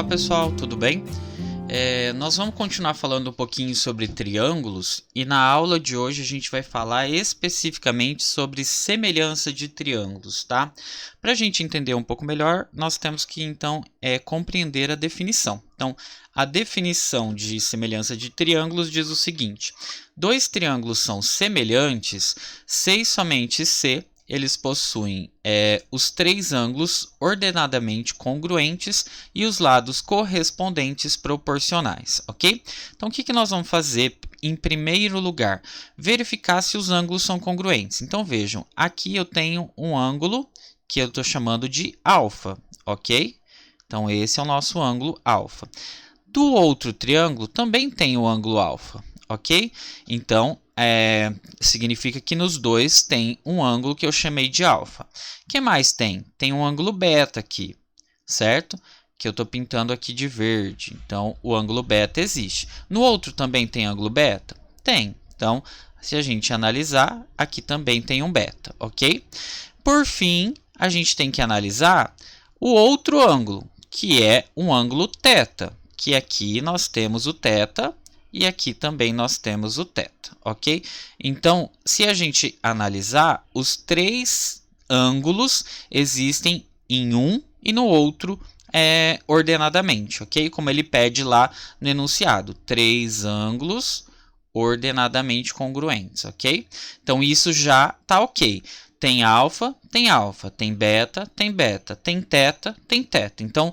Olá pessoal, tudo bem? Nós vamos continuar falando um pouquinho sobre triângulos e na aula de hoje a gente vai falar especificamente sobre semelhança de triângulos, tá? Para a gente entender um pouco melhor, nós temos que então compreender a definição. Então, a definição de semelhança de triângulos diz o seguinte: dois triângulos são semelhantes se e somente se eles possuem os três ângulos ordenadamente congruentes e os lados correspondentes proporcionais, ok? Então, o que nós vamos fazer em primeiro lugar? Verificar se os ângulos são congruentes. Então, vejam, aqui eu tenho um ângulo que eu estou chamando de alfa, ok? Então, esse é o nosso ângulo alfa. Do outro triângulo também tem o ângulo alfa, ok? Então, significa que nos dois tem um ângulo que eu chamei de alfa. O que mais tem? Tem um ângulo beta aqui, certo? Que eu estou pintando aqui de verde. Então, o ângulo beta existe. No outro também tem ângulo beta? Tem. Então, se a gente analisar, aqui também tem um beta, ok? Por fim, a gente tem que analisar o outro ângulo, que é um ângulo θ, que aqui nós temos o θ e aqui também nós temos o θ, ok? Então, se a gente analisar, os três ângulos existem em um e no outro ordenadamente, ok? Como ele pede lá no enunciado, três ângulos ordenadamente congruentes, ok? Então, isso já está ok. Tem alfa, tem beta, tem θ, tem θ. Então,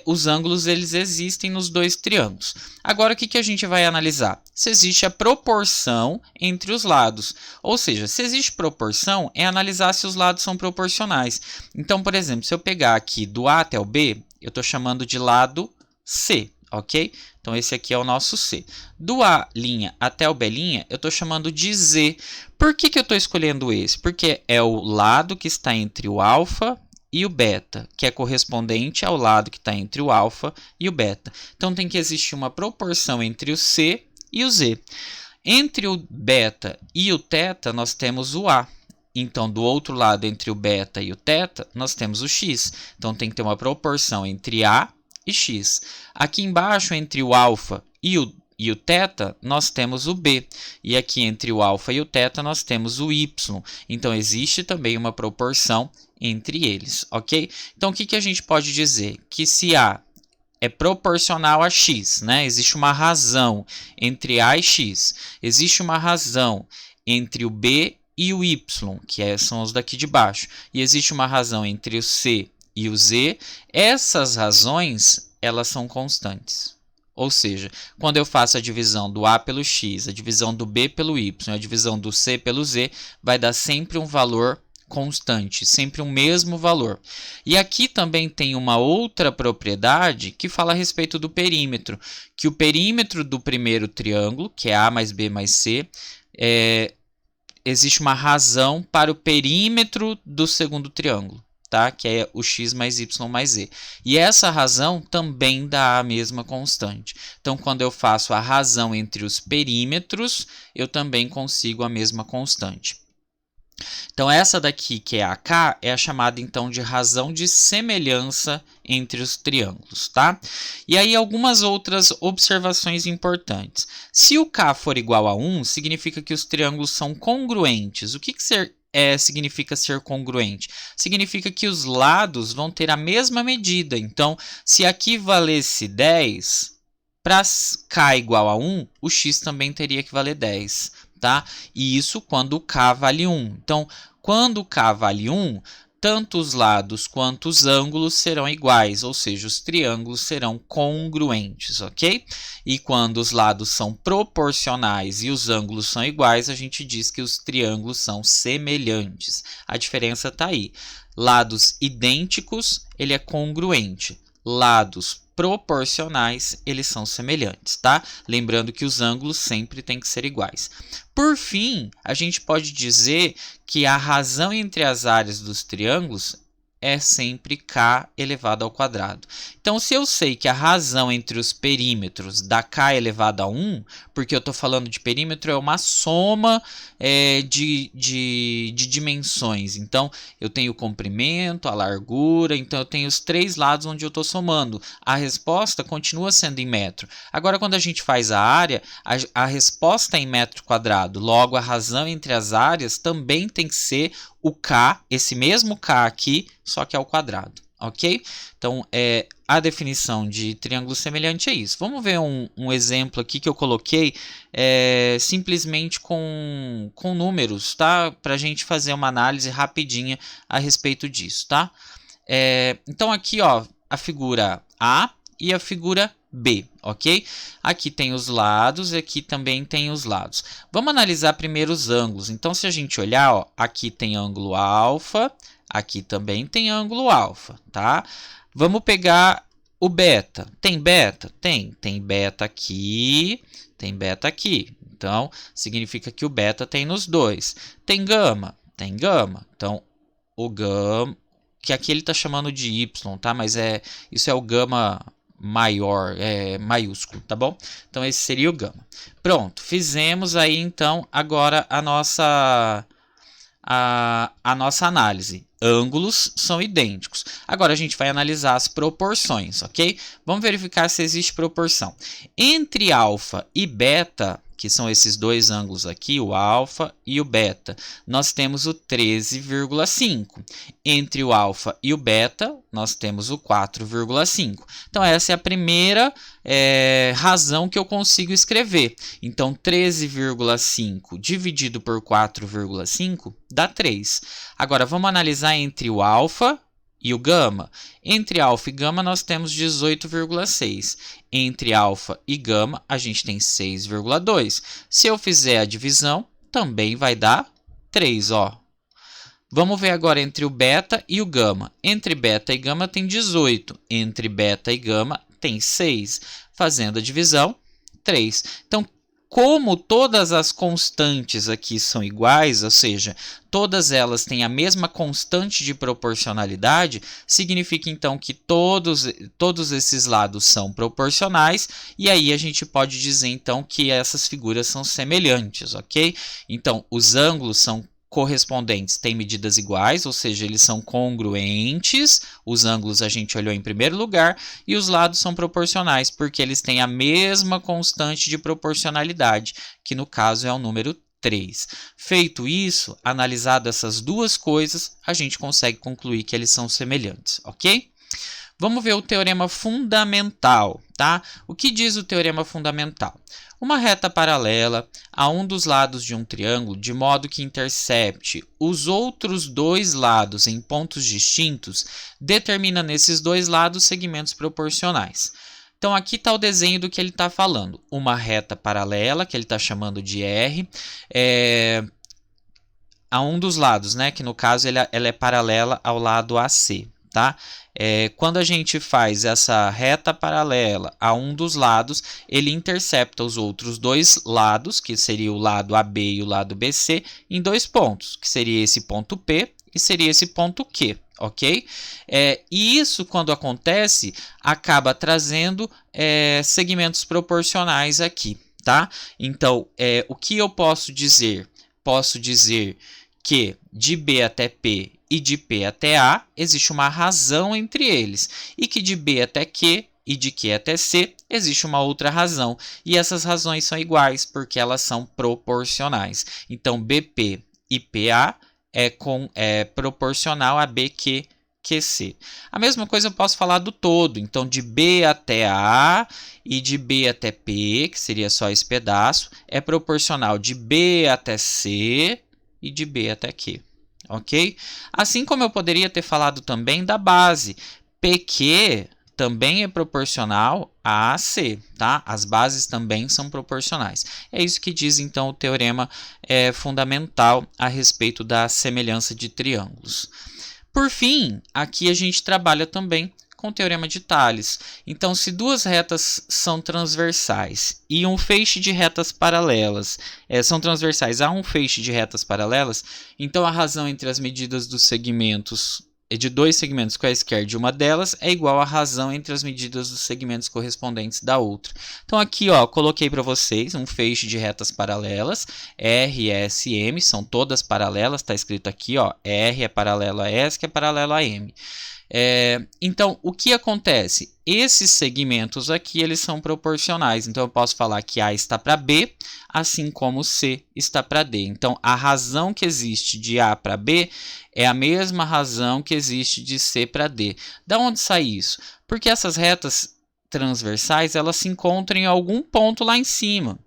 os ângulos eles existem nos dois triângulos. Agora, o que a gente vai analisar? Se existe a proporção entre os lados. Ou seja, se existe proporção, é analisar se os lados são proporcionais. Então, por exemplo, se eu pegar aqui do A até o B, eu estou chamando de lado C, ok? Então, esse aqui é o nosso C. Do A' até o B', eu estou chamando de Z. Por que eu estou escolhendo esse? Porque é o lado que está entre o alfa e o beta, que é correspondente ao lado que está entre o alfa e o beta. Então, tem que existir uma proporção entre o C e o Z. Entre o beta e o θ, nós temos o A. Então, do outro lado, entre o beta e o θ, nós temos o X. Então, tem que ter uma proporção entre A e X. Aqui embaixo, entre o alfa e o θ, nós temos o B. E aqui entre o alfa e o θ, nós temos o Y. Então, existe também uma proporção entre eles, ok? Então, o que a gente pode dizer? Que se A é proporcional a X, né? Existe uma razão entre A e X. Existe uma razão entre o B e o Y, que são os daqui de baixo. E existe uma razão entre o C e o Z. Essas razões, elas são constantes. Ou seja, quando eu faço a divisão do A pelo X, a divisão do B pelo Y, a divisão do C pelo Z, vai dar sempre um valor constante, sempre o mesmo valor. E aqui também tem uma outra propriedade que fala a respeito do perímetro, que o perímetro do primeiro triângulo, que é A mais B mais C, existe uma razão para o perímetro do segundo triângulo, tá? Que é o x mais y mais z. E essa razão também dá a mesma constante. Então, quando eu faço a razão entre os perímetros, eu também consigo a mesma constante. Então, essa daqui, que é a K, é a chamada, então, de razão de semelhança entre os triângulos, tá? E aí, algumas outras observações importantes. Se o K for igual a 1, significa que os triângulos são congruentes. O que significa ser congruente? Significa que os lados vão ter a mesma medida. Então, se aqui valesse 10, para K igual a 1, o X também teria que valer 10. Tá? E isso quando o K vale 1. Então, quando o K vale 1, tanto os lados quanto os ângulos serão iguais, ou seja, os triângulos serão congruentes, ok? E quando os lados são proporcionais e os ângulos são iguais, a gente diz que os triângulos são semelhantes. A diferença está aí. Lados idênticos, ele é congruente. Lados proporcionais, eles são semelhantes, tá? Lembrando que os ângulos sempre têm que ser iguais. Por fim, a gente pode dizer que a razão entre as áreas dos triângulos é sempre k elevado ao quadrado. Então, se eu sei que a razão entre os perímetros dá k elevado a 1, porque eu estou falando de perímetro, é uma soma de dimensões. Então, eu tenho o comprimento, a largura, então eu tenho os três lados onde eu estou somando. A resposta continua sendo em metro. Agora, quando a gente faz a área, a resposta é em metro quadrado. Logo, a razão entre as áreas também tem que ser o k, esse mesmo k aqui, só que ao quadrado, ok? Então, a definição de triângulo semelhante é isso. Vamos ver um exemplo aqui que eu coloquei simplesmente com números, tá? Para a gente fazer uma análise rapidinha a respeito disso, tá? Então, aqui, ó, a figura A e a figura B, ok? Aqui tem os lados e aqui também tem os lados. Vamos analisar primeiro os ângulos. Então, se a gente olhar, ó, aqui tem ângulo alfa, aqui também tem ângulo alfa, tá? Vamos pegar o beta. Tem beta? Tem. Tem beta aqui, tem beta aqui. Então, significa que o beta tem nos dois. Tem gama? Tem gama. Então, o gama, que aqui ele está chamando de Y, tá? Mas isso é o gama maior, maiúsculo, tá bom? Então, esse seria o gama. Pronto, fizemos aí, então, agora a nossa análise. Ângulos são idênticos. Agora, a gente vai analisar as proporções, ok? Vamos verificar se existe proporção. Entre alfa e beta, que são esses dois ângulos aqui, o alfa e o beta, nós temos o 13,5. Entre o alfa e o beta, nós temos o 4,5. Então, essa é a primeira razão que eu consigo escrever. Então, 13,5 dividido por 4,5 dá 3. Agora, vamos analisar entre o alfa e o gama. Entre alfa e gama, nós temos 18,6. Entre alfa e gama, a gente tem 6,2. Se eu fizer a divisão, também vai dar 3, ó. Vamos ver agora entre o beta e o gama. Entre beta e gama tem 18. Entre beta e gama tem 6. Fazendo a divisão, 3. Então, como todas as constantes aqui são iguais, ou seja, todas elas têm a mesma constante de proporcionalidade, significa então que todos esses lados são proporcionais, e aí a gente pode dizer então que essas figuras são semelhantes, ok? Então, os ângulos são correspondentes têm medidas iguais, ou seja, eles são congruentes. Os ângulos a gente olhou em primeiro lugar, e os lados são proporcionais, porque eles têm a mesma constante de proporcionalidade, que no caso é o número 3. Feito isso, analisado essas duas coisas, a gente consegue concluir que eles são semelhantes, ok? Vamos ver o teorema fundamental, tá? O que diz o teorema fundamental? Uma reta paralela a um dos lados de um triângulo, de modo que intercepte os outros dois lados em pontos distintos, determina nesses dois lados segmentos proporcionais. Então, aqui está o desenho do que ele está falando. Uma reta paralela, que ele está chamando de R, a um dos lados, né? Que no caso ela é paralela ao lado AC, tá? Quando a gente faz essa reta paralela a um dos lados, ele intercepta os outros dois lados, que seria o lado AB e o lado BC, em dois pontos, que seria esse ponto P e seria esse ponto Q, ok? E isso, quando acontece, acaba trazendo segmentos proporcionais aqui, tá? Então, o que eu posso dizer? Posso dizer que de B até P e de P até A existe uma razão entre eles, e que de B até Q e de Q até C existe uma outra razão, e essas razões são iguais porque elas são proporcionais. Então, BP e PA é proporcional a BQ, QC. A mesma coisa eu posso falar do todo, então de B até A e de B até P, que seria só esse pedaço, é proporcional de B até C e de B até Q, ok? Assim como eu poderia ter falado também da base, PQ também é proporcional a AC, tá? As bases também são proporcionais. É isso que diz, então, o teorema fundamental a respeito da semelhança de triângulos. Por fim, aqui a gente trabalha também com o teorema de Tales. Então, se duas retas são transversais e um feixe de retas paralelas são transversais a um feixe de retas paralelas, então a razão entre as medidas dos segmentos de dois segmentos quaisquer de uma delas é igual à razão entre as medidas dos segmentos correspondentes da outra. Então aqui, ó, coloquei para vocês um feixe de retas paralelas, R, S e M, são todas paralelas, está escrito aqui, ó, R é paralelo a S, que é paralelo a M. Então, o que acontece? Esses segmentos aqui, eles são proporcionais. Então, eu posso falar que A está para B, assim como C está para D. Então, a razão que existe de A para B é a mesma razão que existe de C para D. Da onde sai isso? Porque essas retas transversais, elas se encontram em algum ponto lá em cima,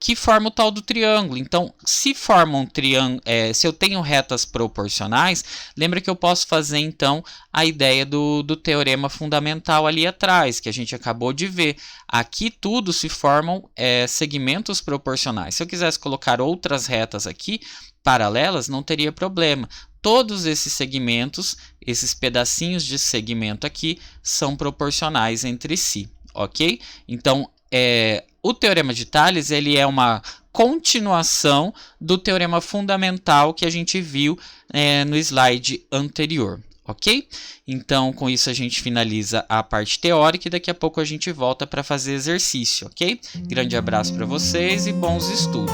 que forma o tal do triângulo. Então, se forma um triângulo, se eu tenho retas proporcionais, lembra que eu posso fazer, então, a ideia do teorema fundamental ali atrás, que a gente acabou de ver. Aqui tudo se formam segmentos proporcionais. Se eu quisesse colocar outras retas aqui, paralelas, não teria problema. Todos esses segmentos, esses pedacinhos de segmento aqui, são proporcionais entre si, ok? Então, o teorema de Tales, ele é uma continuação do teorema fundamental que a gente viu no slide anterior, ok? Então, com isso a gente finaliza a parte teórica e daqui a pouco a gente volta para fazer exercício, ok? Grande abraço para vocês e bons estudos!